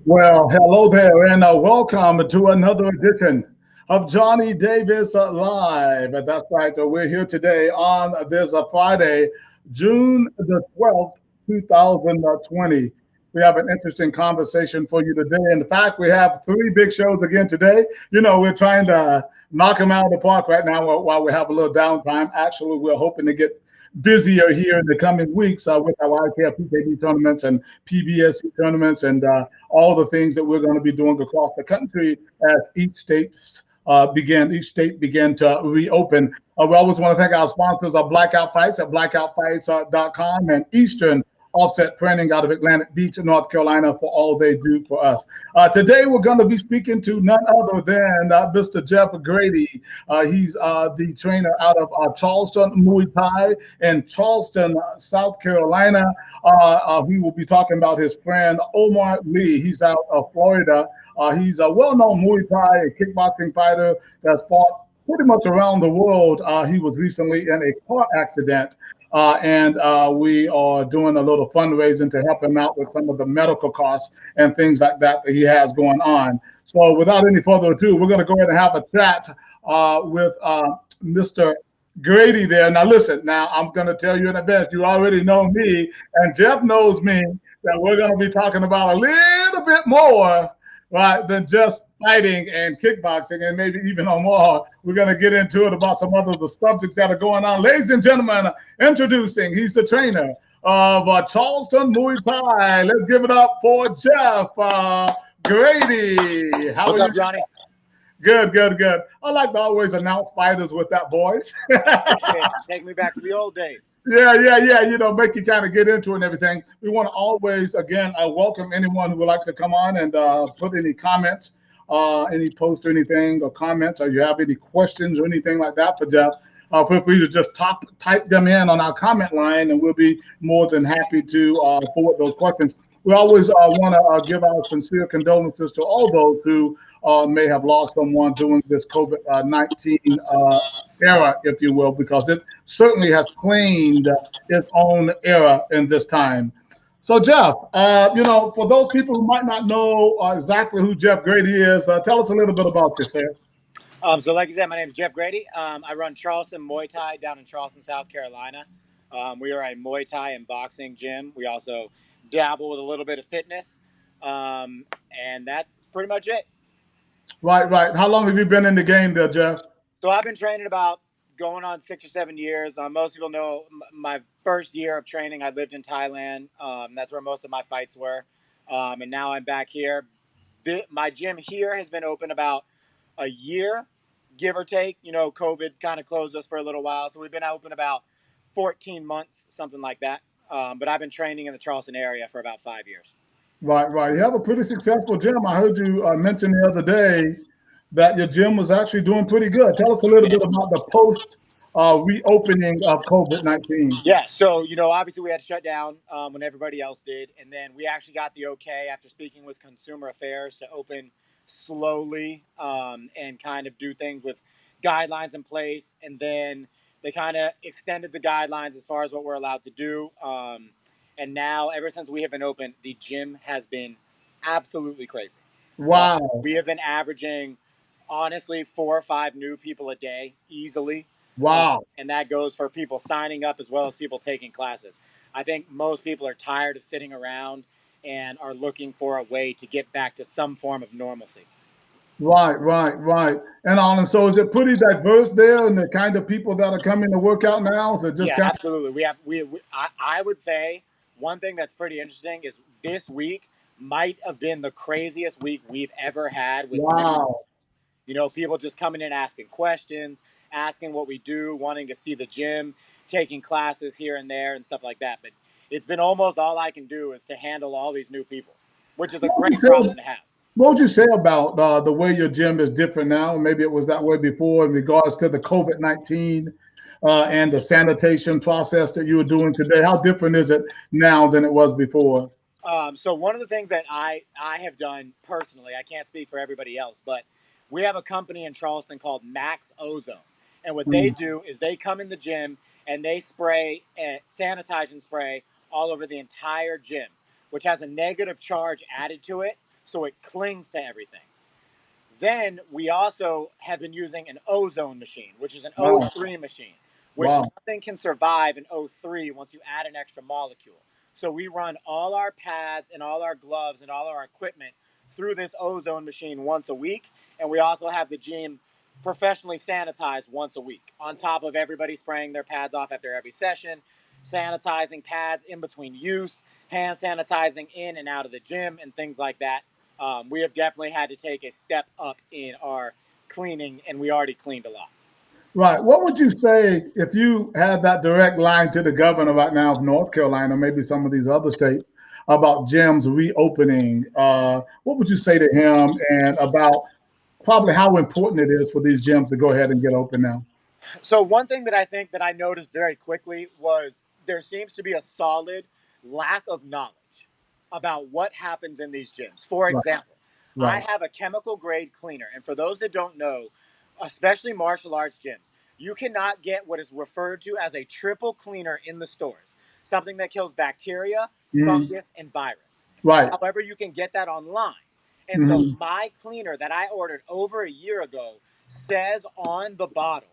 Well, hello there, and welcome to another edition of Johnny Davis Live. That's right, we're here today on this Friday, June the 12th, 2020. We have an interesting conversation for you today. In fact, we have three big shows again today. We're trying to knock them out of the park right now while we have a little downtime. Actually, we're hoping to get busier here in the coming weeks with our IKF PKD tournaments and PBSC tournaments and all the things that we're going to be doing across the country as each state began to reopen. We always want to thank our sponsors, Blackout Fights at blackoutfights.com and Eastern Offset Printing out of Atlantic Beach, North Carolina, for all they do for us. Today, we're going to be speaking to none other than Mr. Jeff Grady. He's the trainer out of Charleston Muay Thai in Charleston, South Carolina. We will be talking about his friend Omar Lee. He's out of Florida. He's a well-known Muay Thai kickboxing fighter that's fought pretty much around the world. He was recently in a car accident, and we are doing a little fundraising to help him out with some of the medical costs and things like that he has going on. So, without any further ado, we're going to go ahead and have a chat with Mr. Grady there. Now, listen, now I'm going to tell you in advance, you already know me, and Jeff knows me, that we're going to be talking about a little bit more, right, than just fighting and kickboxing, and maybe even on more. We're going to get into it about some other the subjects that are going on. Ladies and gentlemen, introducing, he's the trainer of Charleston Muay Thai. Let's give it up for Jeff Grady. How What's are you? up, Johnny? Good, good, good. I like to always announce fighters with that voice. Appreciate it. Take me back to the old days. Yeah. Make you kind of get into it and everything. We want to always, again, welcome anyone who would like to come on and put any comments, any post or anything, or comments, or you have any questions or anything like that for Jeff. Feel free to just type them in on our comment line, and we'll be more than happy to forward those questions. We always want to give our sincere condolences to all those who may have lost someone during this COVID-19 era, if you will, because it certainly has claimed its own era in this time. So, Jeff, for those people who might not know exactly who Jeff Grady is, tell us a little bit about yourself. So like you said, my name is Jeff Grady. I run Charleston Muay Thai down in Charleston, South Carolina. We are a Muay Thai and boxing gym. We also dabble with a little bit of fitness, and that's pretty much it. Right. How long have you been in the game there, Jeff? So I've been training about going on 6 or 7 years. Most people know my first year of training, I lived in Thailand. That's where most of my fights were, and now I'm back here. My gym here has been open about a year, give or take. COVID kind of closed us for a little while, so we've been open about 14 months, something like that. But I've been training in the Charleston area for about 5 years. Right. You have a pretty successful gym. I heard you mention the other day that your gym was actually doing pretty good. Tell us a little bit about the post reopening of COVID-19. Yeah, so obviously we had to shut down when everybody else did, and then we actually got the okay after speaking with Consumer Affairs to open slowly and kind of do things with guidelines in place, and then they kind of extended the guidelines as far as what we're allowed to do. And now, ever since we have been open, the gym has been absolutely crazy. Wow. We have been averaging, honestly, 4 or 5 new people a day easily. Wow. And that goes for people signing up as well as people taking classes. I think most people are tired of sitting around and are looking for a way to get back to some form of normalcy. Right. And so is it pretty diverse there and the kind of people that are coming to work out now? Is it just Yeah, kind absolutely. I would say one thing that's pretty interesting is this week might have been the craziest week we've ever had of with wow. people just coming in asking questions, asking what we do, wanting to see the gym, taking classes here and there and stuff like that. But it's been almost all I can do is to handle all these new people, which is a What would you great say, problem to have. what would you say about the way your gym is different now? Maybe it was that way before in regards to the COVID-19 and the sanitation process that you were doing today. How different is it now than it was before? So one of the things that I have done personally, I can't speak for everybody else, but we have a company in Charleston called Max Ozone, and what they Mm. do is they come in the gym and they spray sanitizing spray all over the entire gym, which has a negative charge added to it. so it clings to everything. Then we also have been using an ozone machine, which is an Wow. O3 machine, which Wow. nothing can survive in O3 once you add an extra molecule. So we run all our pads and all our gloves and all our equipment through this ozone machine once a week. And we also have the gym professionally sanitized once a week, on top of everybody spraying their pads off after every session, sanitizing pads in between use, hand sanitizing in and out of the gym, and things like that. We have definitely had to take a step up in our cleaning, and we already cleaned a lot. Right. What would you say if you had that direct line to the governor right now of North Carolina, maybe some of these other states, about gyms reopening? What would you say to him and about probably how important it is for these gyms to go ahead and get open now? So one thing that I think that I noticed very quickly was there seems to be a solid lack of knowledge about what happens in these gyms. For Right. example, I Right. have a chemical grade cleaner, and for those that don't know, especially martial arts gyms, you cannot get what is referred to as a triple cleaner in the stores, something that kills bacteria, Mhm. fungus, and virus. Right. However, you can get that online. And so Mhm. my cleaner that I ordered over a year ago says on the bottle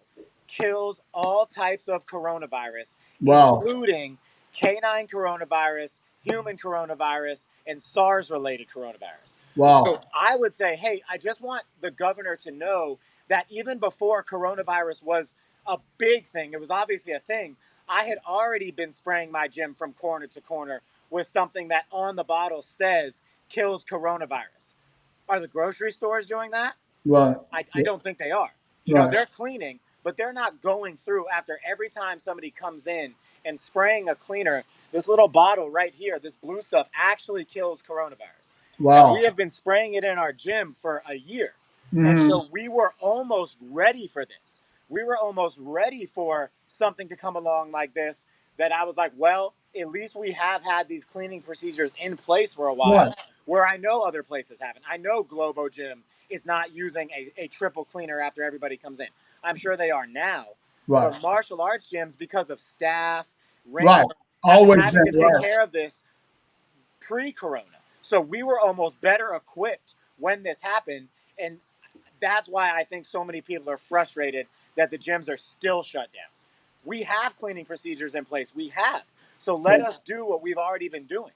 kills all types of coronavirus, Wow. including canine coronavirus, human coronavirus, and SARS related coronavirus. So Wow. I would say, hey, I just want the governor to know that even before coronavirus was a big thing, it was obviously a thing. I had already been spraying my gym from corner to corner with something that on the bottle says kills coronavirus. Are the grocery stores doing that? Right. I don't think they are. You know, Right. they're cleaning, but they're not going through after every time somebody comes in and spraying a cleaner. This little bottle right here, this blue stuff actually kills coronavirus. And Wow. we have been spraying it in our gym for a year. And Mhm. so we were almost ready for this. We were almost ready for something to come along like this, that I was like, well, at least we have had these cleaning procedures in place for a Right. while, where I know other places haven't. I know Globo Gym is not using a triple cleaner after everybody comes in. I'm sure they are now. Right. But martial arts gyms, because of staff, Right. raining, have been Always having been to take right. care of this pre corona. So we were almost better equipped when this happened. And that's why I think so many people are frustrated that the gyms are still shut down. We have cleaning procedures in place. We have. So let us do what we've already been doing.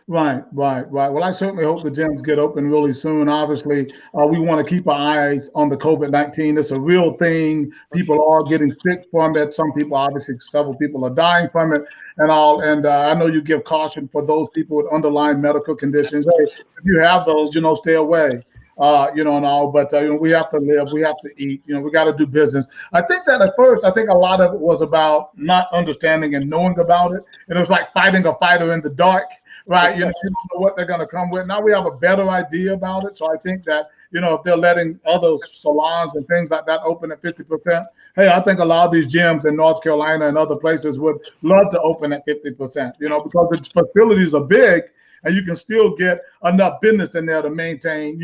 Right, right, right. Well, I certainly hope the gyms get open really soon. Obviously, we want to keep our eyes on the COVID-19. It's a real thing. For People sure. are getting sick from it. Some people, obviously, several people are dying from it and all. And I know you give caution for those people with underlying medical conditions. Hey, if you have those, stay away. And all, but we have to live, we have to eat, we got to do business. I think that at first, I think a lot of it was about not understanding and knowing about it. And it was like fighting a fighter in the dark, For right? sure. You don't know what they're going to come with. Now we have a better idea about it. So I think that, if they're letting other salons and things like that open at 50%, hey, I think a lot of these gyms in North Carolina and other places would love to open at 50%, because the facilities are big and you can still get enough business in there to maintain,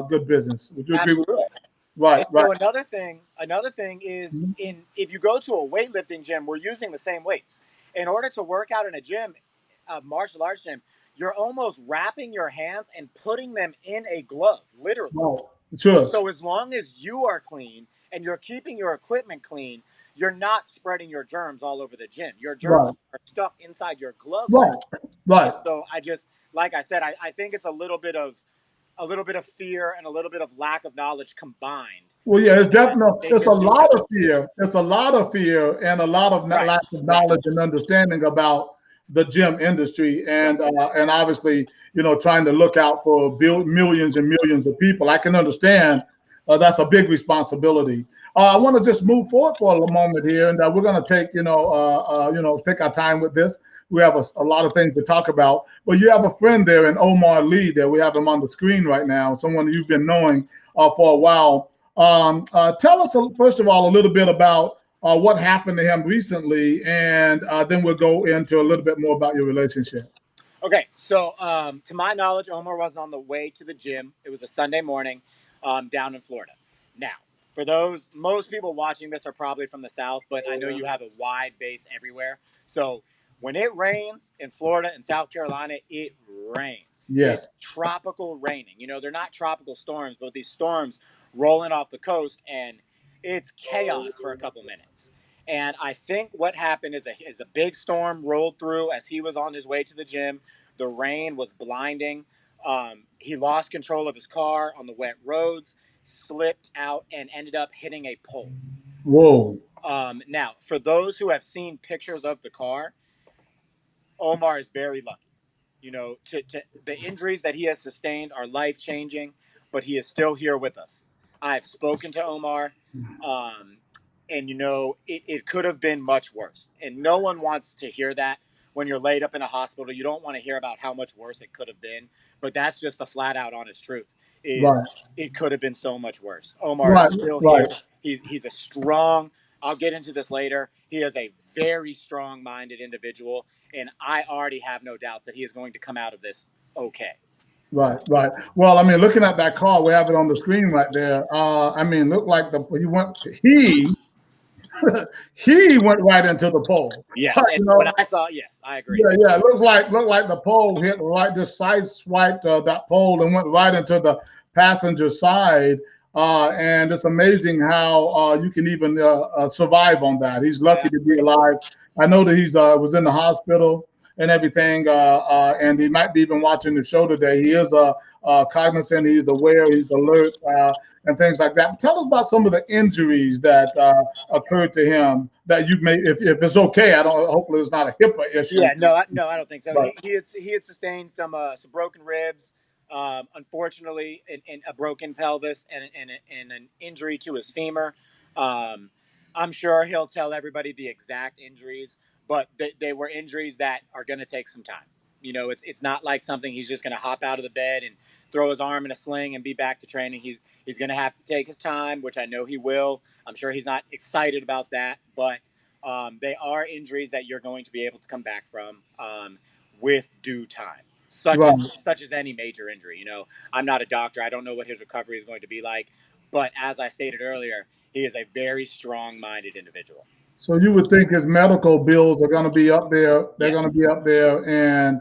good business. Would you agree with Absolutely. that? Right, And right. so another thing is, Mhm. in if you go to a weightlifting gym, we're using the same weights. In order to work out in a gym, a martial arts gym, you're almost wrapping your hands and putting them in a glove, literally. Right. Sure. So as long as you are clean and you're keeping your equipment clean, you're not spreading your germs all over the gym. Your germs Right. are stuck inside your glove box. Right. And Right. so I just, like I said, I think it's a little bit of fear and a little bit of lack of knowledge combined. Well, yeah, it's And definitely they it's a just do lot nothing. of fear. It's a lot of fear and a lot of Right, lack of right, knowledge and understanding about the gym industry, right. and obviously, trying to look out for millions and millions of people. I can understand that's a big responsibility. I want to just move forward for a moment here, and we're going to take take our time with this. We have a lot of things to talk about, but you have a friend there in Omar Lee. There, we have him on the screen right now. Someone you've been knowing for a while. Tell us, first of all, a little bit about what happened to him recently, and then we'll go into a little bit more about your relationship. Okay, so to my knowledge, Omar was on the way to the gym. It was a Sunday morning down in Florida. Now, for those, most people watching this are probably from the South, but I know you have a wide base everywhere. So When it rains in Florida and South Carolina, it rains. Yes. It's tropical raining. You know, they're not tropical storms, but these storms rolling off the coast, and it's chaos for a couple minutes. And I think what happened is a big storm rolled through as he was on his way to the gym. The rain was blinding. He lost control of his car on the wet roads, slipped out, and ended up hitting a pole. Whoa. Now, for those who have seen pictures of the car, Omar is very lucky. You know, to the injuries that he has sustained are life changing, but he is still here with us. I've spoken to Omar, um, and you know, it could have been much worse. And no one wants to hear that when you're laid up in a hospital. You don't want to hear about how much worse it could have been, but that's just the flat out honest truth. Is Right. it could have been so much worse. Omar is Right. still here. Right. He's a strong. I'll get into this later. He is a very strong minded individual, and I already have no doubts that he is going to come out of this okay. Right, right. Well, I mean, looking at that car, we have it on the screen right there. I mean, looked like he went right into the pole. Yes, and You when know, I saw, yes, I agree. yeah, yeah. It looked like the pole hit right, just side swiped that pole and went right into the passenger side. And it's amazing how you can even survive on that. He's I lucky to be agree. alive. I know that he's was in the hospital and everything, and he might be even watching the show today. He is cognizant. He's aware. He's alert, and things like that. Tell us about some of the injuries that occurred to him that you may, if it's okay. I don't. Hopefully, it's not a HIPAA issue. Yeah, no, I don't think so. But He had sustained some broken ribs, unfortunately, in a broken pelvis and an injury to his femur. Um, I'm sure he'll tell everybody the exact injuries, but they were injuries that are going to take some time. You know, it's not like something he's just going to hop out of the bed and throw his arm in a sling and be back to training. He's going to have to take his time, which I know he will. I'm sure he's not excited about that, but they are injuries that you're going to be able to come back from with due time, right. such as any major injury. You know, I'm not a doctor. I don't know what his recovery is going to be like, but as I stated earlier, he is a very strong-minded individual. So you would think his medical bills are going to be up there. They're going Yes. to be up there, and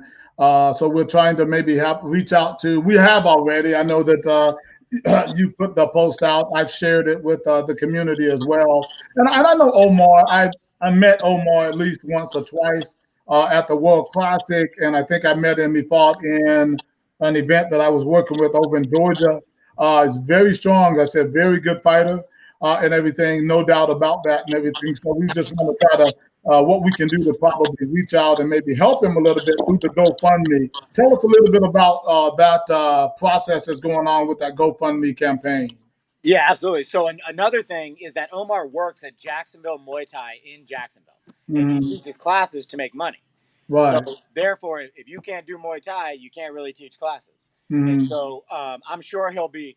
so we're trying to maybe have reach out to. We have already. I know that you put the post out. I've shared it with the community as well, and I know Omar. I met Omar at least once or twice at the World Classic, and I think I met him. He fought in an event that I was working with over in Georgia. He's very strong. I said, very good fighter and everything, no doubt about that and everything. So we just want to try to what we can do to probably reach out and maybe help him a little bit through the GoFundMe. Tell us a little bit about that process that's going on with that GoFundMe campaign. Yeah, absolutely. So another thing is that Omar works at Jacksonville Muay Thai in Jacksonville, and he Hmm. teaches classes to make money. So Right. therefore, if you can't do Muay Thai, you can't really teach classes. And Hmm. so I'm sure he'll be.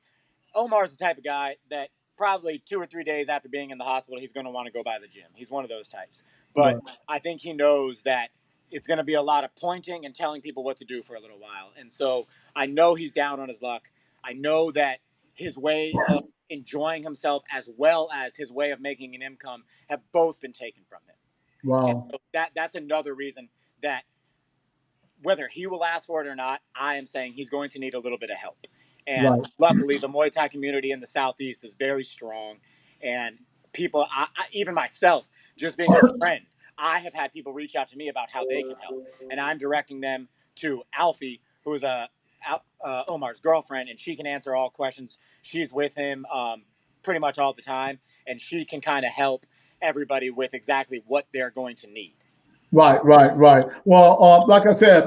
Omar's the type of guy that probably 2 or 3 days after being in the hospital, he's going to want to go by the gym. He's one of those types. But Right. I think he knows that it's going to be a lot of pointing and telling people what to do for a little while. And so I know he's down on his luck. I know that his way of enjoying himself as well as his way of making an income have both been taken from him. And Wow. so that's another reason that whether he will ask for it or not, I am saying he's going to need a little bit of help. And Right. luckily, the Muay Thai community in the Southeast is very strong. And people, even myself, just being his friend, I have had people reach out to me about how they can help. And I'm directing them to Alfie, who is Omar's girlfriend, and she can answer all questions. She's with him pretty much all the time, and she can kind of help everybody with exactly what they're going to need. Right, right, right. Well, like I said,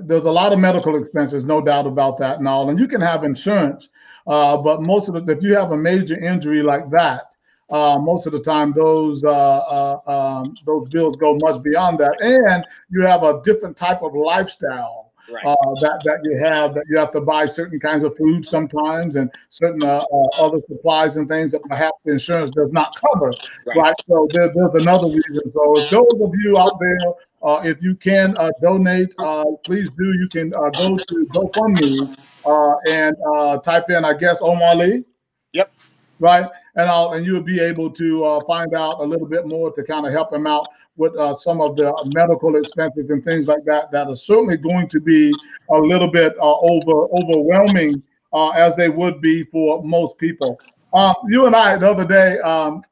there's a lot of medical expenses, no doubt about that, and all. And you can have insurance, but most of the if you have a major injury like that, most of the time those bills go much beyond that, and you have a different type of lifestyle Right, that you have to buy certain kinds of food sometimes and certain other supplies and things that perhaps the insurance does not cover. right. Right. So there's another reason. So if those of you out there, if you can donate, please do. You can go to GoFundMe and type in, I guess, Omar Lee. Yep. right? And you'll be able to find out a little bit more to kind of help him out with some of the medical expenses and things like that that are certainly going to be a little bit overwhelming as they would be for most people. You and I the other day,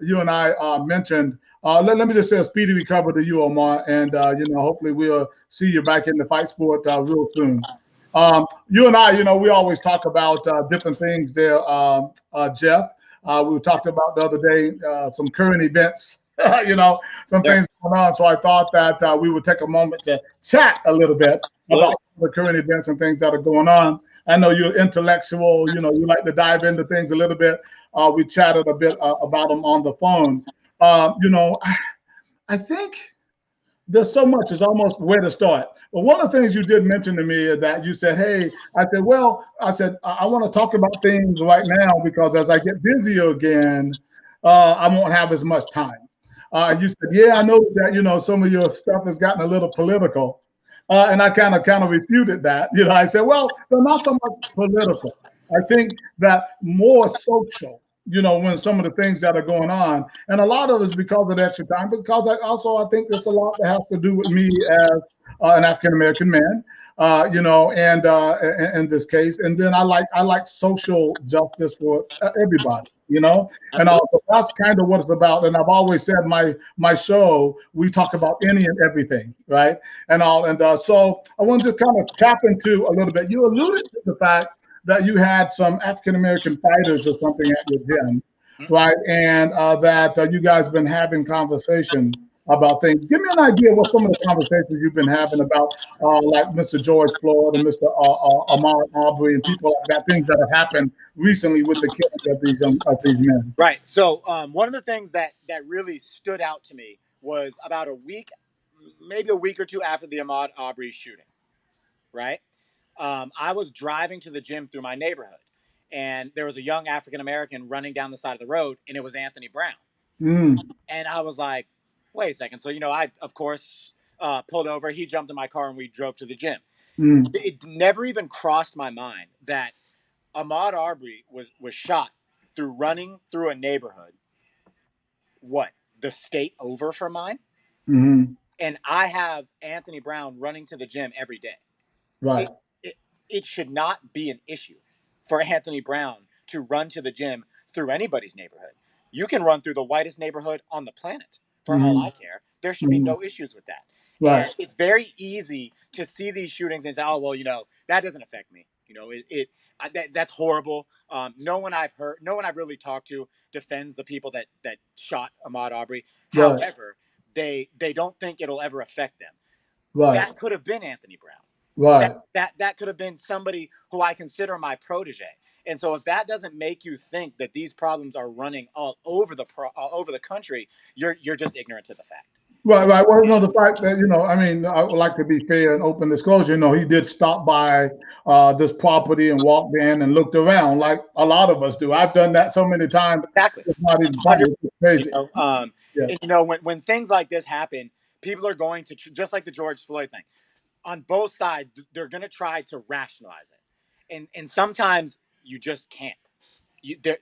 you and I mentioned. Let me just say a speedy recovery to you, Omar, and hopefully we'll see you back in the fight sport real soon. You and I, we always talk about different things there, Jeff. We talked about the other day some current events, some Yep. things going on. So I thought that we would take a moment to chat a little bit about Absolutely. the current events and things that are going on. I know you're intellectual, you like to dive into things a little bit. We chatted a bit about them on the phone. I think there's so much, it's almost where to start. But one of the things you did mention to me is that you said, hey, I said, well, I want to talk about things right now because as I get busier again, I won't have as much time. And you said, yeah, I know that, some of your stuff has gotten a little political. And I kind of refuted that. I said, well, they're not so much political. I think that more social, when some of the things that are going on. And a lot of it is because of the extra time, because I think there's a lot that has to do with me as an African American man, and in this case. And then I like social justice for everybody. And Absolutely. also that's kind of what it's about. And I've always said my show we talk about any and everything, right? So I wanted to kind of tap into a little bit. You alluded to the fact that you had some African American fighters or something at your gym, right? And that you guys been having conversation about things. Give me an idea of what some of the conversations you've been having about, like Mr. George Floyd and Mr. Ahmaud Arbery and people like that. Things that have happened recently with the killing of these men. Right. So one of the things that really stood out to me was about a week, maybe a week or two after the Ahmaud Arbery shooting. Right. I was driving to the gym through my neighborhood, and there was a young African American running down the side of the road, and it was Anthony Brown. Mm, And I was like, wait a second. So I of course pulled over. He jumped in my car, and we drove to the gym. mm, It never even crossed my mind that Ahmaud Arbery was shot through running through a neighborhood. What, the state over from mine? mm, And I have Anthony Brown running to the gym every day. right. It, it it should not be an issue for Anthony Brown to run to the gym through anybody's neighborhood. You can run through the whitest neighborhood on the planet for all I Mm, care. There should be mm, no issues with that. right. And it's very easy to see these shootings and say, "Oh well, that doesn't affect me." That's horrible. No one I've heard, no one I've really talked to defends the people that shot Ahmaud Arbery. Right. However, they don't think it'll ever affect them. Right. That could have been Anthony Brown. That Right. that could have been somebody who I consider my protege. And so if that doesn't make you think that these problems are running all over the country, you're just ignorant to the fact. Right, You right. Well, know? the fact that, I mean, I would like to be fair and open disclosure. He did stop by this property and walked in and looked around like a lot of us do. I've done that so many times. Exactly. It's not even funny. 100. It's just crazy. Yeah. And when things like this happen, people are going to just like the George Floyd thing. On both sides, they're going to try to rationalize it, and sometimes you just can't.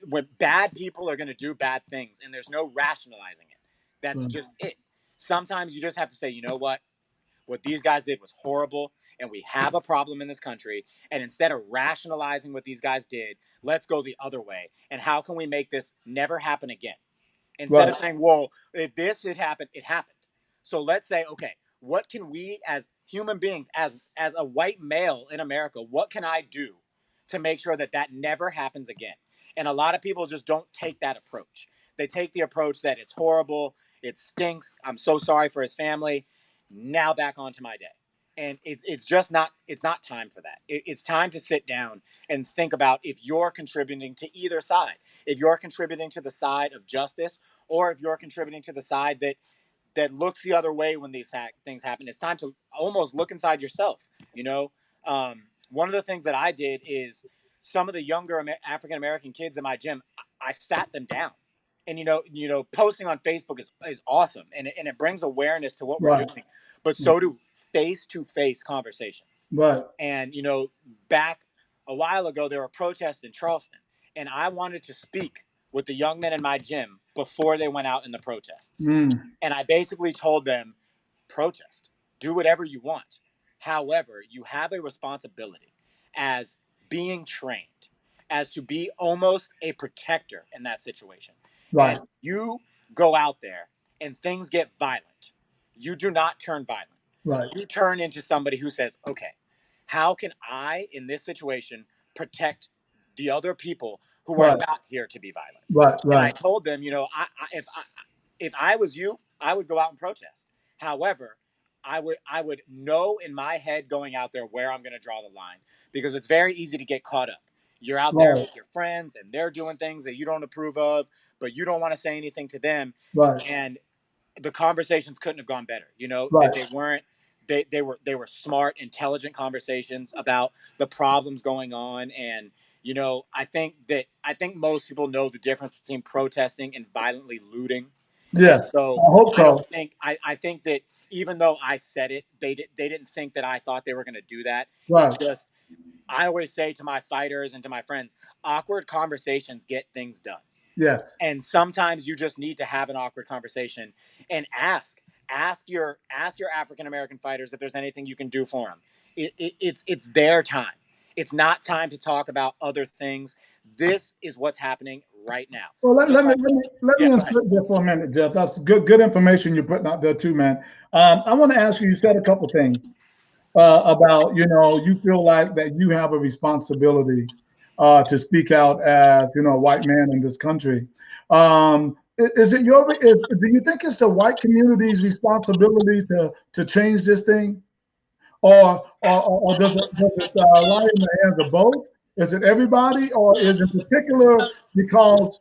When bad people are going to do bad things, and there's no rationalizing it. That's Right. just it. Sometimes you just have to say, you know what these guys did was horrible, and we have a problem in this country. And instead of rationalizing what these guys did, let's go the other way. And how can we make this never happen again? Instead Right. of saying, well, if this had happened, it happened. So let's say, okay, what can we as human beings, as a white male in America, what can I do to make sure that that never happens again? And a lot of people just don't take that approach. They take the approach that it's horrible, it stinks, I'm so sorry for his family. Now back onto my day. And it's just not time for that. It's time to sit down and think about if you're contributing to either side. If you're contributing to the side of justice, or if you're contributing to the side that looks the other way when these things happen. It's time to almost look inside yourself. You know, one of the things that I did is some of the younger African American kids in my gym, I sat them down, and posting on Facebook is awesome, and it brings awareness to what we're Right. doing, but so do face to face conversations. Right. And back a while ago, there were protests in Charleston, and I wanted to speak with the young men in my gym before they went out in the protests. Mm. And I basically told them, protest, do whatever you want. However, you have a responsibility as being trained, as to be almost a protector in that situation. Right. And you go out there and things get violent. You do not turn violent. Right. You turn into somebody who says, okay, how can I, in this situation, protect the other people who are Right. not here to be violent? Right. And I Right. told them, if I was you, I would go out and protest. However, I would know in my head going out there where I'm going to draw the line, because it's very easy to get caught up. You're out there Right. with your friends and they're doing things that you don't approve of, but you don't want to say anything to them. Right. And the conversations couldn't have gone better. That Right. they weren't. They were smart, intelligent conversations about the problems going on. And I think most people know the difference between protesting and violently looting. And Yes. so I hope I don't so. think I think that even though I said it, they didn't think that I thought they were going to do that. It Right. just, I always say to my fighters and to my friends, awkward conversations get things done. Yes. And sometimes you just need to have an awkward conversation and ask your African American fighters if there's anything you can do for them. It's their time. It's not time to talk about other things. This is what's happening right now. Well, Just like, let yeah, me go ahead. insert there for a minute, Jeff. That's good information you're putting out there too, man. I want to ask you. You said a couple things about you feel like that you have a responsibility to speak out as a white man in this country. Is it do you think it's the white community's responsibility to change this thing? Or does it lie in the hands of both? Is it everybody, or is it particular because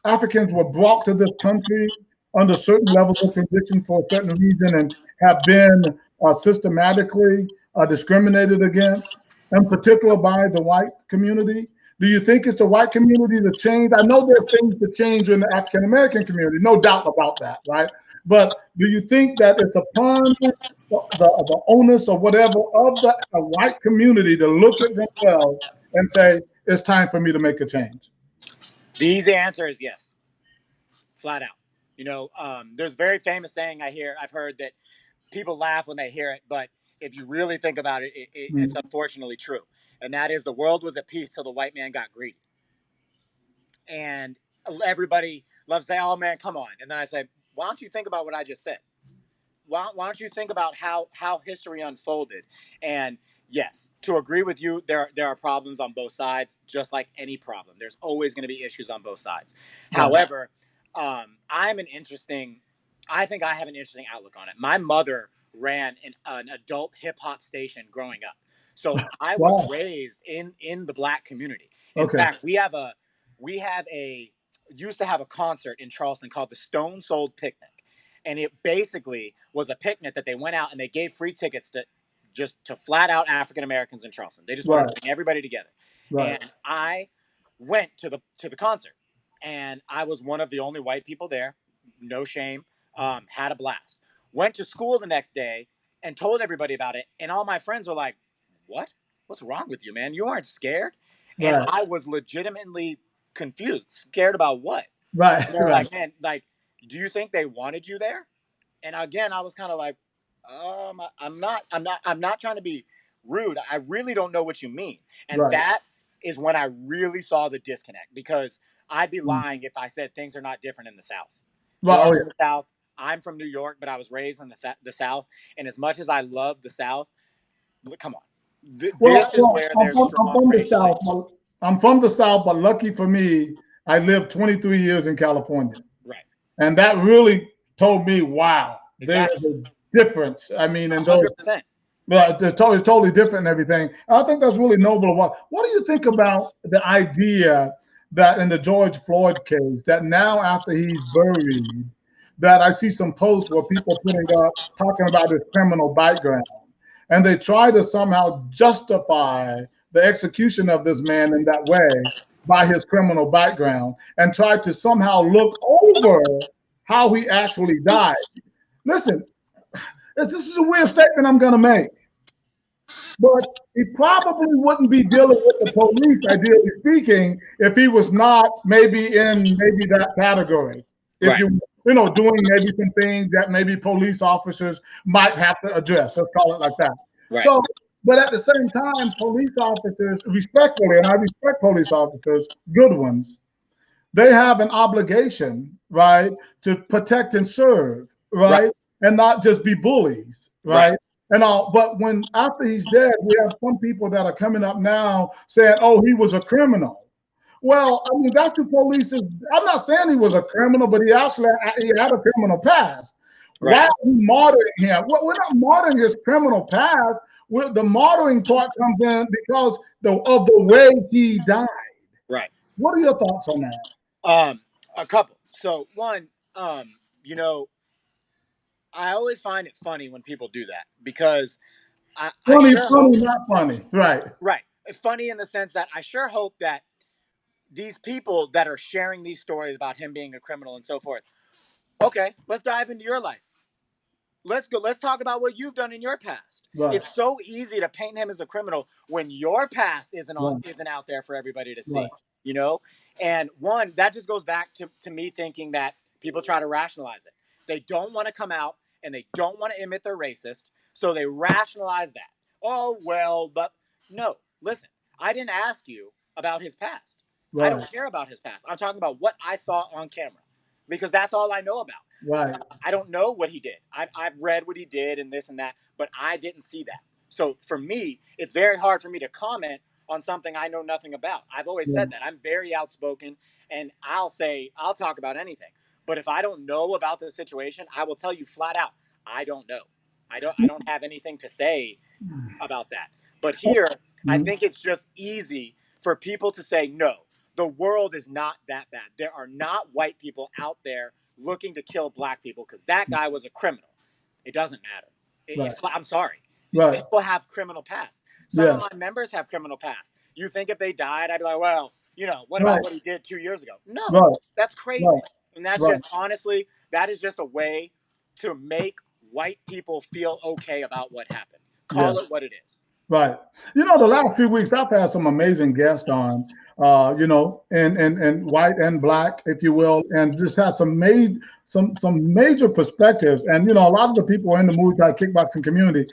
Africans were brought to this country under certain levels of condition for a certain reason and have been systematically discriminated against, in particular by the white community? Do you think it's the white community to change? I know there's things to change in the African American community, no doubt about that, right? But do you think that it's upon the onus or whatever of the white community to look at themselves and say, it's time for me to make a change? The easy answer is yes, flat out. There's a very famous saying I've heard that people laugh when they hear it, but if you really think about it, it's Mm. unfortunately true. And that is, the world was at peace till the white man got greedy. And everybody loves to say, "Oh man, come on!" And then I say, "Why don't you think about what I just said? Why don't you think about how history unfolded?" And yes, to agree with you, there are problems on both sides, just like any problem. There's always going to be issues on both sides. Right, However, I'm an interesting. I think I have an interesting outlook on it. My mother ran an adult hip hop station growing up, so I was right, raised in the black community. In okay, fact, we have a used to have a concert in Charleston called the Stone Sold Picnic, and it basically was a picnic that they went out and they gave free tickets to just to flat out African Americans in Charleston. They just wanted right, to bring everybody together. right, And I went to the concert, and I was one of the only white people there. No shame. Had a blast. Went to school the next day and told everybody about it, and all my friends were like, "What? What's wrong with you, man? You aren't scared?" And right, I was legitimately confused, scared about what? right, And they're right, like, "Man, like, do you think they wanted you there?" And again, I was kind of like, I'm not trying to be rude. I really don't know what you mean. And right. that is when I really saw the disconnect, because I'd be Mm. lying if I said things are not different in the South. Right, Born oh in yeah, the South, I'm from New York, but I was raised in the South. And as much as I love the South, come on, this is where there's I'm strong from the racial South, issues. but lucky for me, I lived 23 years in California. Right. And that really told me, wow, there Exactly. is a difference. I mean, in those, 100%. but it's totally different and everything. I think that's really noble. What do you think about the idea that in the George Floyd case, that now after he's buried, that I see some posts where people putting up talking about his criminal background, and they try to somehow justify the execution of this man in that way by his criminal background, and try to somehow look over how he actually died. Listen, this is a weird statement I'm going to make. But he probably wouldn't be dealing with the police, ideally speaking, if he was not maybe in maybe that category. If Right. you know, doing maybe some things that maybe police officers might have to address. Let's call it like that. Right. So, but at the same time, police officers, respectfully, and I respect police officers, good ones, they have an obligation, right, to protect and serve, Right. right, and not just be bullies, Right. right, and all. But when after he's dead, we have some people that are coming up now saying, "Oh, he was a criminal." Well, I mean, that's the police's. I'm not saying he was a criminal, but he had a criminal past. Right. Why are we martyring him? Well, we're not martyring his criminal past. The martyring part comes in because of the way he died. Right. What are your thoughts on that? Um, a couple. So one, you know, I always find it funny when people do that because I Funny, sure hope, funny, not funny. Right, right, funny in the sense that I sure hope that these people that are sharing these stories about him being a criminal and so forth. Okay, let's dive into your life. Let's go. Let's talk about what you've done in your past. right, It's so easy to paint him as a criminal when your past right, isn't out there for everybody to right, see. You know, and one that just goes back to me thinking that people try to rationalize it. They don't want to come out and they don't want to admit they're racist, so they rationalize that. Oh well, but no. Listen, I didn't ask you about his past. I right, don't care about his past. I'm talking about what I saw on camera because that's all I know about. right. I don't know what he did. I've read what he did and this and that, but I didn't see that. So for me, it's very hard for me to comment on something I know nothing about. I've always Yeah, said that. I'm very outspoken and I'll talk about anything. But if I don't know about the situation, I will tell you flat out, I don't know. I don't have anything to say about that. But here, I mhm, think it's just easy for people to say, no, the world is not that bad. There are not white people out there looking to kill black people because that guy was a criminal. It doesn't matter. right, I'm sorry. right. People have criminal past. Some Yeah, of my members have criminal past. You think if they died, I'd be like, well, what about right, what he did 2 years ago? No, right, that's right, crazy. And that's right. just honestly, that is just a way to make white people feel okay about what happened. Yeah. Call it what it is. Right. You know, the last few weeks I've had some amazing guests on, you know, and white and black, if you will, and just had some major perspectives. And you know, a lot of the people in the Muay Thai kickboxing community,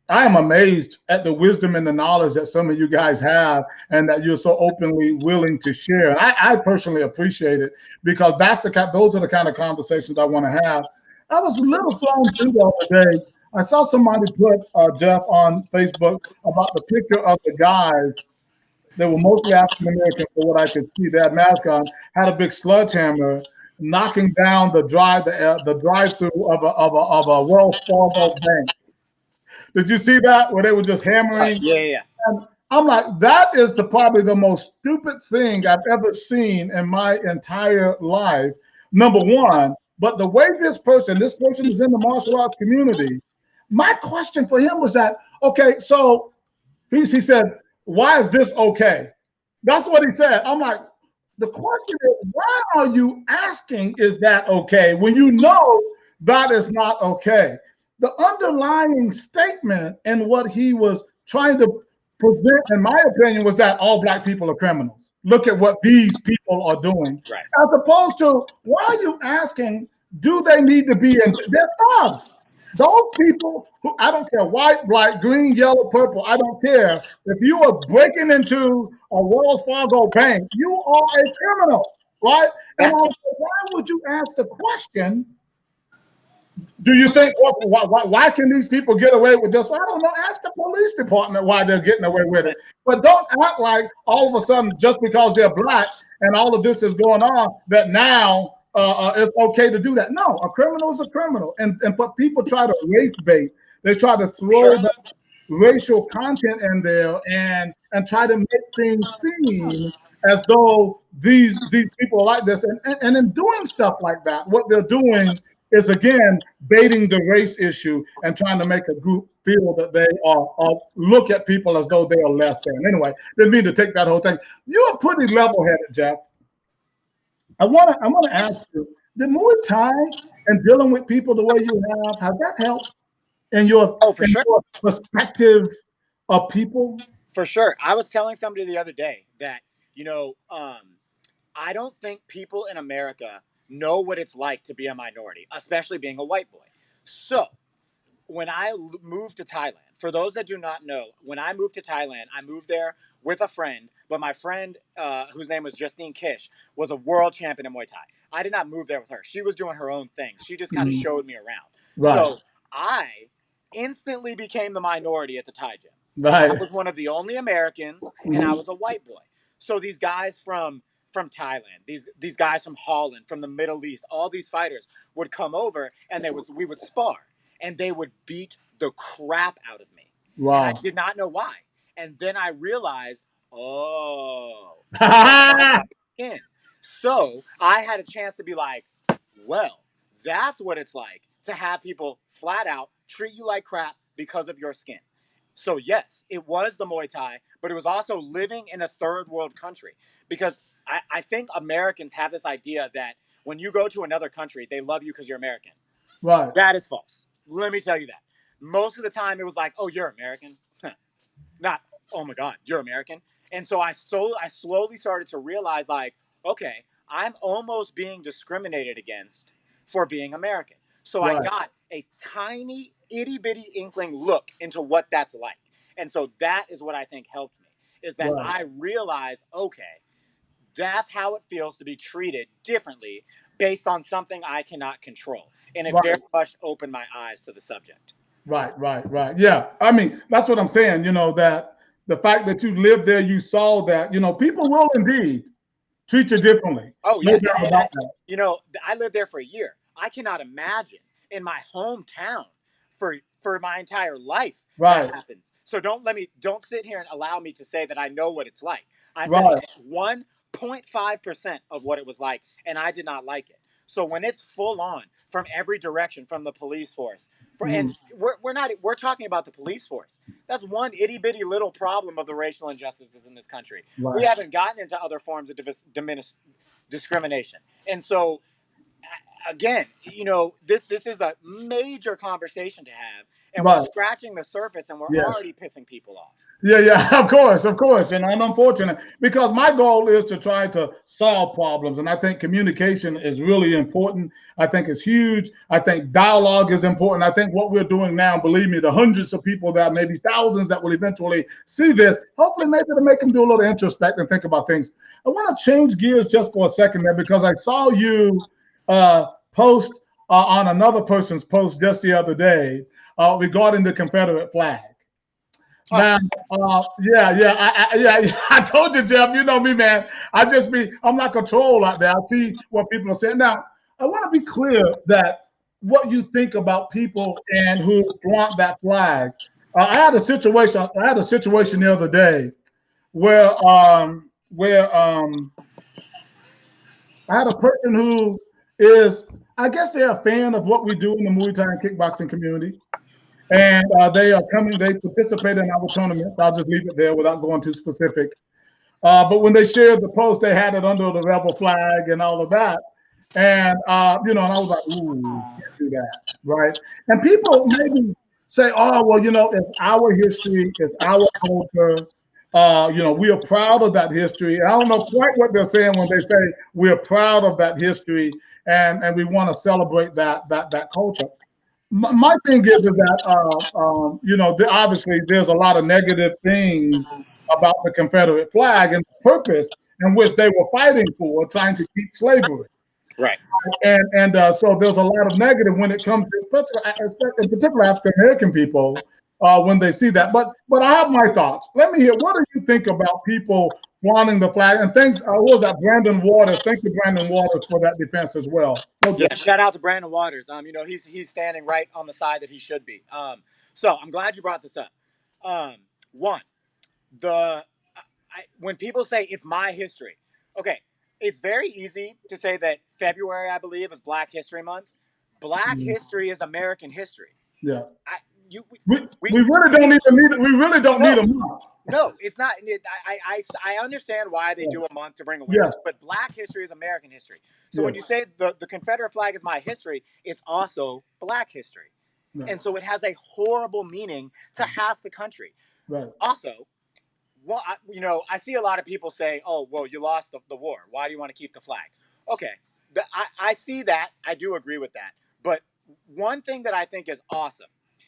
I am amazed at the wisdom and the knowledge that some of you guys have, and that you're so openly willing to share. And I personally appreciate it because those are the kind of conversations I want to have. I was a little thrown through the other day. I saw somebody put Jeff on Facebook about the picture of the guys. They were mostly African American, for what I could see. They had masks on, had a big sledgehammer, knocking down the drive through of a Wells Fargo bank. Did you see that where they were just hammering? Yeah, yeah, And I'm like, that is probably the most stupid thing I've ever seen in my entire life. Number one, but the way this person is in the martial arts community. My question for him was that, okay, so he said, why is this okay? That's what he said. I'm like, the question is, why are you asking, is that okay, when you know that is not okay? The underlying statement and what he was trying to present, in my opinion, was that all black people are criminals. Look at what these people are doing. right. As opposed to, why are you asking, do they need to be in? They're thugs. Those people who, I don't care, white, black, green, yellow, purple, I don't care. If you are breaking into a Wells Fargo bank, you are a criminal, right? And Fact. also, why would you ask the question, do you think, why can these people get away with this? Well, I don't know. Ask the police department why they're getting away with it. But don't act like all of a sudden, just because they're black and all of this is going on, that now it's okay to do that. No, a criminal is a criminal. But people try to race bait. They try to throw Sure. the racial content in there and try to make things seem as though these people are like this. And in doing stuff like that, what they're doing is again baiting the race issue and trying to make a group feel that they are look at people as though they are less than. Anyway, didn't mean to take that whole thing. You're pretty level-headed, Jeff. I wanna ask you, the Muay Thai and dealing with people the way you have that helped in your Oh, for sure. perspective of people? For sure. I was telling somebody the other day that, you know, I don't think people in America know what it's like to be a minority, especially being a white boy. So when I moved to Thailand, for those that do not know, when I moved to Thailand, I moved there with a friend, but my friend, whose name was Justine Kish, was a world champion in Muay Thai. I did not move there with her. She was doing her own thing. She just kind of Mhm. showed me around. Right, So I instantly became the minority at the Thai gym. I right. was one of the only Americans, and I Mhm. was a white boy. So these guys from Thailand, these guys from Holland, from the Middle East, all these fighters would come over, and we would spar, and they would beat the crap out of me. And I Wow. did not know why. And then I realized, oh, it's my white skin. So I had a chance to be like, well, that's what it's like to have people flat out treat you like crap because of your skin. So yes, it was the Muay Thai, but it was also living in a third world country, because I think Americans have this idea that when you go to another country, they love you because you're American. Right, That is false. Let me tell you that. Most of the time, it was like, "Oh, you're American," not, "Oh my God, you're American." And so I slowly started to realize, like, okay, I'm almost being discriminated against for being American. So I right, got a tiny itty bitty inkling look into what that's like, and so that is what I think helped me. Is that right, I realized, okay, that's how it feels to be treated differently based on something I cannot control. And it very right. much opened my eyes to the subject. Right, right, right. Yeah. I mean, that's what I'm saying, that the fact that you lived there, you saw that, people will indeed treat you differently. Oh No yeah, doubt and about that. I lived there for a year. I cannot imagine in my hometown for my entire life that Right, happens. So don't sit here and allow me to say that I know what it's like. I said I right. know 1.5% of what it was like, and I did not like it. So when it's full on from every direction, from the police force, Mhm. and we're talking about the police force. That's one itty bitty little problem of the racial injustices in this country. We Right, haven't gotten into other forms of discrimination. And so again, this is a major conversation to have, and we're right. scratching the surface, and we're Yes. already pissing people off. Yeah, yeah, of course. And I'm unfortunate because my goal is to try to solve problems. And I think communication is really important. I think it's huge. I think dialogue is important. I think what we're doing now, believe me, the hundreds of people that maybe thousands that will eventually see this, hopefully maybe to make them do a little introspect and think about things. I want to change gears just for a second there because I saw you post on another person's post just the other day regarding the Confederate flag. Oh, Now, yeah, yeah, yeah. I told you, Jeff. You know me, man. I'm not controlled out there. I see what people are saying. Now, I want to be clear that what you think about people and who flaunt that flag. I had a situation the other day where I had a person who is, I guess they're a fan of what we do in the Muay Thai and kickboxing community, and they are coming. They participate in our tournaments. I'll just leave it there without going too specific. But when they shared the post, they had it under the rebel flag and all of that. And and I was like, ooh, can't do that, right? And people maybe say, oh, well, it's our history, it's our culture. We are proud of that history. And I don't know quite what they're saying when they say we're proud of that history and we want to celebrate that culture. My thing is that obviously there's a lot of negative things about the Confederate flag and the purpose in which they were fighting for, trying to keep slavery. right. And so there's a lot of negative when it comes to, in particular, African American people when they see that. But I have my thoughts. Let me hear. What do you think about people flaunting the flag? And thanks. What was that? Brandon Waters. Thank you, Brandon Waters, for that defense as well. No Yeah, doubt. shout out to Brandon Waters. He's standing right on the side that he should be. So I'm glad you brought this up. One, the when people say it's my history, okay, it's very easy to say that February, I believe, is Black History Month. Black Mm, history is American history. yeah. I you We really don't we even need. We really don't need no a month. no, it's not. I understand why they do a month to bring awareness, Yes. but Black history is American history. So when Yes. you say the Confederate flag is my history, it's also Black history. Right. And so it has a horrible meaning to half the country. Right. Also, well, I see a lot of people say, "Oh, well, you lost the war. Why do you want to keep the flag?" Okay, I see that. I do agree with that. But one thing that I think is awesome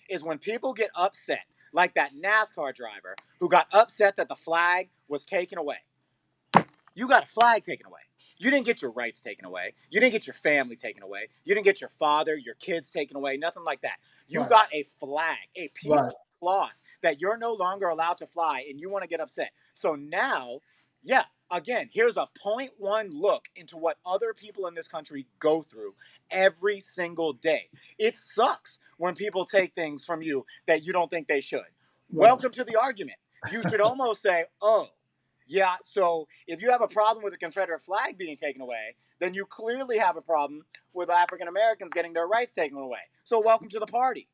is when people get upset, like that NASCAR driver who got upset that the flag was taken away. You got a flag taken away. You didn't get your rights taken away. You didn't get your family taken away. You didn't get your father, your kids taken away, nothing like that. You Right. got a flag, a piece Right. of cloth that you're no longer allowed to fly, and you want to get upset. So now, yeah, again, here's a point one look into what other people in this country go through every single day. It sucks when people take things from you that you don't think they should. Right. Welcome to the argument. You should almost say, oh, yeah, so if you have a problem with the Confederate flag being taken away, then you clearly have a problem with African Americans getting their rights taken away. So welcome to the party.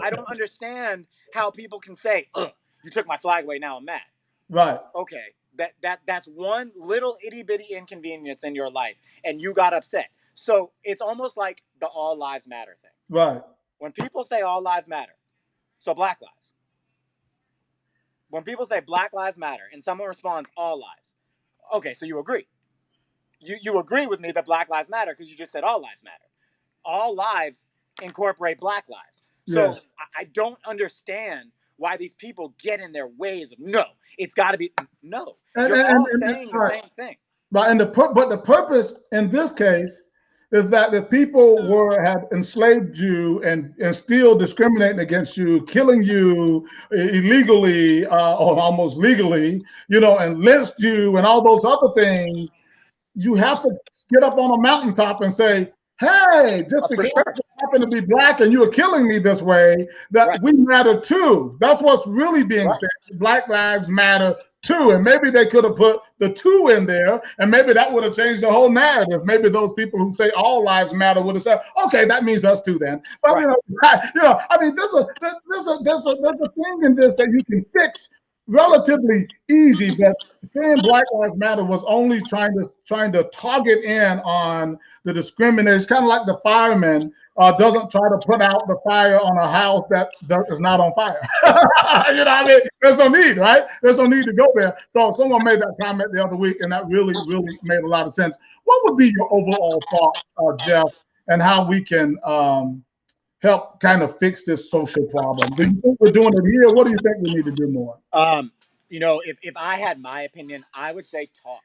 I don't understand how people can say, ugh, you took my flag away, now I'm mad. Right. Okay, that's one little itty bitty inconvenience in your life, and you got upset. So it's almost like the all lives matter thing. Right. When people say all lives matter, so black lives. When people say black lives matter and someone responds all lives, okay, so you agree. You agree with me that Black Lives Matter because you just said all lives matter. All lives incorporate Black lives. So Yes. I don't understand why these people get in their ways of no, it's got to be no. And, You're and, and, all and saying the right. same thing. Right. And but the purpose in this case is that if people were had enslaved you and still discriminating against you, killing you illegally or almost legally, and lynched you and all those other things, you have to get up on a mountaintop and say, hey, just For because sure. I happen to be black and you are killing me this way, that Right. we matter too. That's what's really being Right. said. Black lives matter too. And maybe they could have put the two in there, and maybe that would have changed the whole narrative. Maybe those people who say all lives matter would have said, okay, that means us too then. But Right. I mean, there's a thing in this that you can fix relatively easy, but saying Black Lives Matter was only trying to target in on the discrimination. It's kind of like the fireman doesn't try to put out the fire on a house that is not on fire. What I mean? There's no need, right? There's no need to go there. So someone made that comment the other week, and that really, really made a lot of sense. What would be your overall thought, Jeff, and how we can help kind of fix this social problem? Do you think we're doing it here? What do you think we need to do more? Um, if I had my opinion, I would say talk.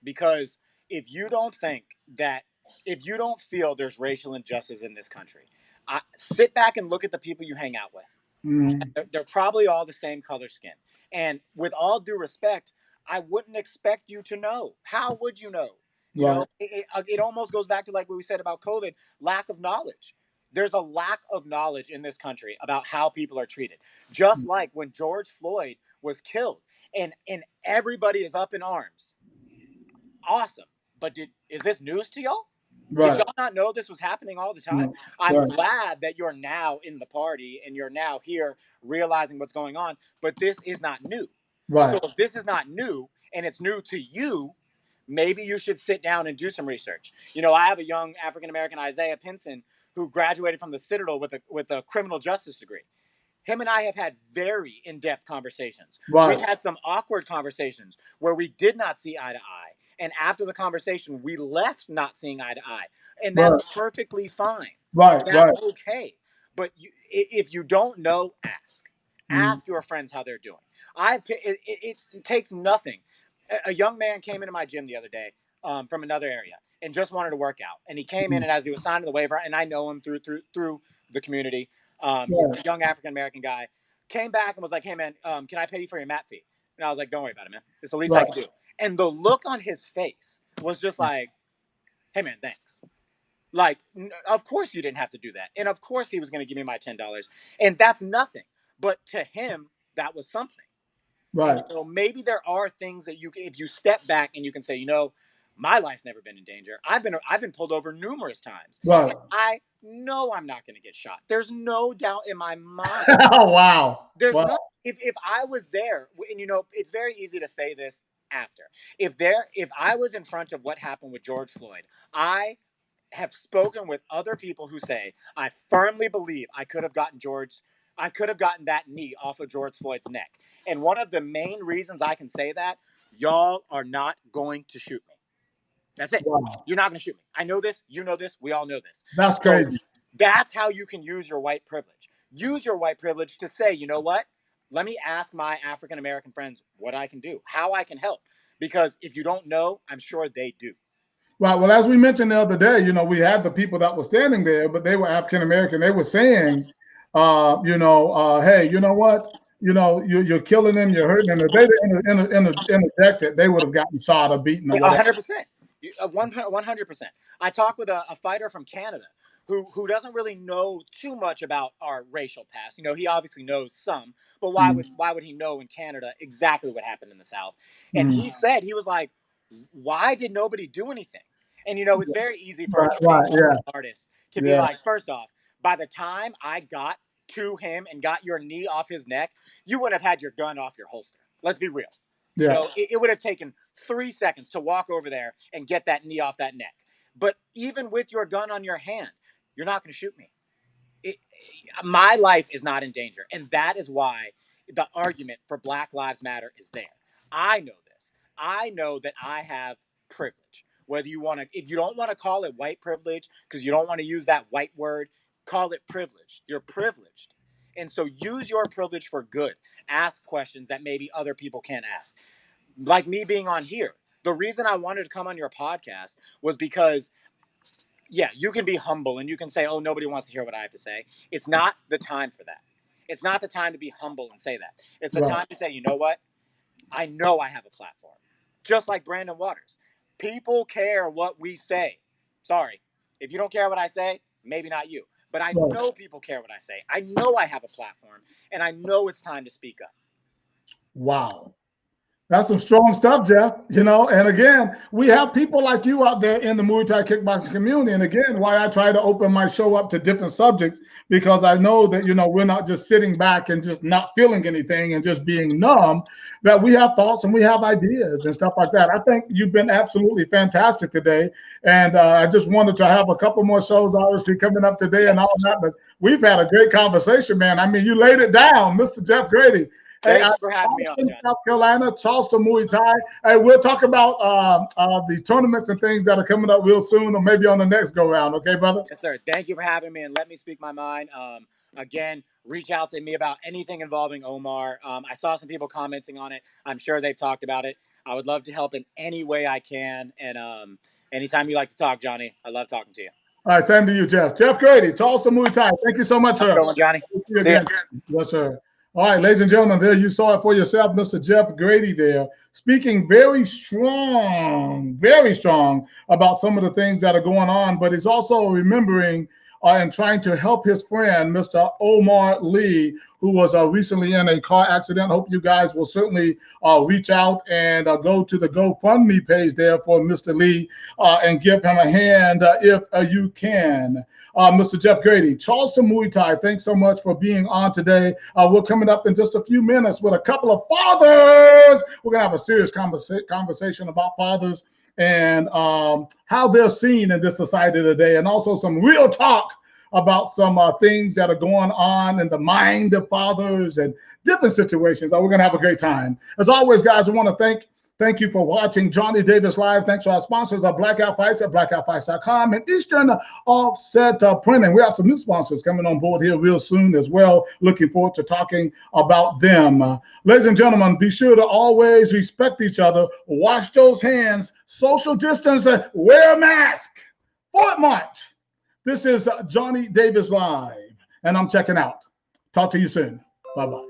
Because if you don't think that, if you don't feel there's racial injustice in this country, sit back and look at the people you hang out with. Mm, They're probably all the same color skin. And with all due respect, I wouldn't expect you to know. How would you know? right. It almost goes back to like what we said about COVID, lack of knowledge. There's a lack of knowledge in this country about how people are treated. Just like when George Floyd was killed and everybody is up in arms. Awesome. But is this news to y'all? Did Right. y'all not know this was happening all the time? No. I'm Right. glad that you're now in the party and you're now here realizing what's going on, but this is not new. So Right. if this is not new and it's new to you, maybe you should sit down and do some research. I have a young African American, Isaiah Pinson, who graduated from the Citadel with a criminal justice degree. Him and I have had very in-depth conversations. We've Right. had some awkward conversations where we did not see eye to eye. And after the conversation, we left not seeing eye to eye. And that's Right. perfectly fine. Right. That's Right. okay. But if you don't know, ask. Mm, Ask your friends how they're doing. It takes nothing. A young man came into my gym the other day from another area and just wanted to work out. And he came in, mm, and as he was signing the waiver, and I know him through the community, right. a young African American guy, came back and was like, "Hey man, can I pay you for your mat fee?" And I was like, "Don't worry about it, man. It's the least I Right. can do." And the look on his face was just like, "Hey man, thanks." Like, of course you didn't have to do that, and of course he was going to give me my $10, and that's nothing. But to him, that was something. And Right. maybe there are things that if you step back and you can say, my life's never been in danger. I've been pulled over numerous times, Right. and I know I'm not going to get shot. There's no doubt in my mind. Oh, wow. There's Wow. no if I was there, and it's very easy to say this after. If I was in front of what happened with George Floyd, I have spoken with other people who say I firmly believe I could have gotten George I could have gotten that knee off of George Floyd's neck. And one of the main reasons I can say that, y'all are not going to shoot me. That's it. Wow. You're not going to shoot me. I know this. You know this. We all know this. That's So crazy. that's how you can use your white privilege. Use your white privilege to say, you know what? Let me ask my African American friends what I can do, how I can help. Because if you don't know, I'm sure they do. Right. Well, as we mentioned the other day, we had the people that were standing there, but they were African American. They were saying, hey, you know what? You're killing them, you're hurting them. If they didn't interjected, they would have gotten shot or beaten or whatever. 100%. 100%. I talked with a fighter from Canada who doesn't really know too much about our racial past. He obviously knows some, but why would he know in Canada exactly what happened in the South? And he said, he was like, why did nobody do anything? And it's very easy for a Right. trained Right. Yeah. artist to be Yeah. like, first off, by the time I got to him and got your knee off his neck, you wouldn't have had your gun off your holster. Let's be real. Yeah. It would have taken 3 seconds to walk over there and get that knee off that neck. But even with your gun on your hand, you're not going to shoot me. My life is not in danger. And that is why the argument for Black Lives Matter is there. I know this. I know that I have privilege. Whether you want to, if you don't want to call it white privilege, because you don't want to use that white word, call it privilege. You're privileged. And so use your privilege for good. Ask questions that maybe other people can't ask. Like me being on here. The reason I wanted to come on your podcast was because, yeah, you can be humble and you can say, oh, nobody wants to hear what I have to say. It's not the time for that. It's not the time to be humble and say that. It's the time to say, you know what? I know I have a platform. Just like Brandon Waters. People care what we say. Sorry. If you don't care what I say, maybe not you. But I know people care what I say. I know I have a platform. And I know it's time to speak up. Wow. That's some strong stuff, Jeff. And again, we have people like you out there in the Muay Thai kickboxing community. And again, why I try to open my show up to different subjects, because I know that, we're not just sitting back and just not feeling anything and just being numb, that we have thoughts and we have ideas and stuff like that. I think you've been absolutely fantastic today. And I just wanted to have a couple more shows, obviously, coming up today and all that. But we've had a great conversation, man. I mean, you laid it down, Mr. Jeff Grady. Hey, Thank you for having me on, John. South Carolina, Charleston Muay Thai. Hey, we'll talk about the tournaments and things that are coming up real soon, or maybe on the next go round. Okay, brother? Yes, sir. Thank you for having me and let me speak my mind. Again, reach out to me about anything involving Omar. I saw some people commenting on it. I'm sure they've talked about it. I would love to help in any way I can. And anytime you like to talk, Johnny, I love talking to you. All right, same to you, Jeff. Jeff Grady, Charleston Muay Thai. Thank you so much, sir. How's it going, Johnny? Thank you See again. ya. Yes, sir. All right, ladies and gentlemen, there you saw it for yourself, Mr. Jeff Grady there, speaking very strong about some of the things that are going on, but he's also remembering and trying to help his friend, Mr. Omar Lee, who was recently in a car accident. Hope you guys will certainly reach out and go to the GoFundMe page there for Mr. Lee and give him a hand if you can. Mr. Jeff Grady, Charleston Muay Thai, thanks so much for being on today. We're coming up in just a few minutes with a couple of fathers. We're going to have a serious conversation about fathers and how they're seen in this society today, and also some real talk about some things that are going on in the mind of fathers and different situations. We're going to have a great time. As always, guys, I want to thank you for watching Johnny Davis Live. Thanks to our sponsors of Blackout Fights at blackoutfights.com and Eastern Offset Printing. We have some new sponsors coming on board here real soon as well. Looking forward to talking about them. Ladies and gentlemen, be sure to always respect each other, wash those hands, social distance, wear a mask. Fort March. This is Johnny Davis Live, and I'm checking out. Talk to you soon. Bye-bye.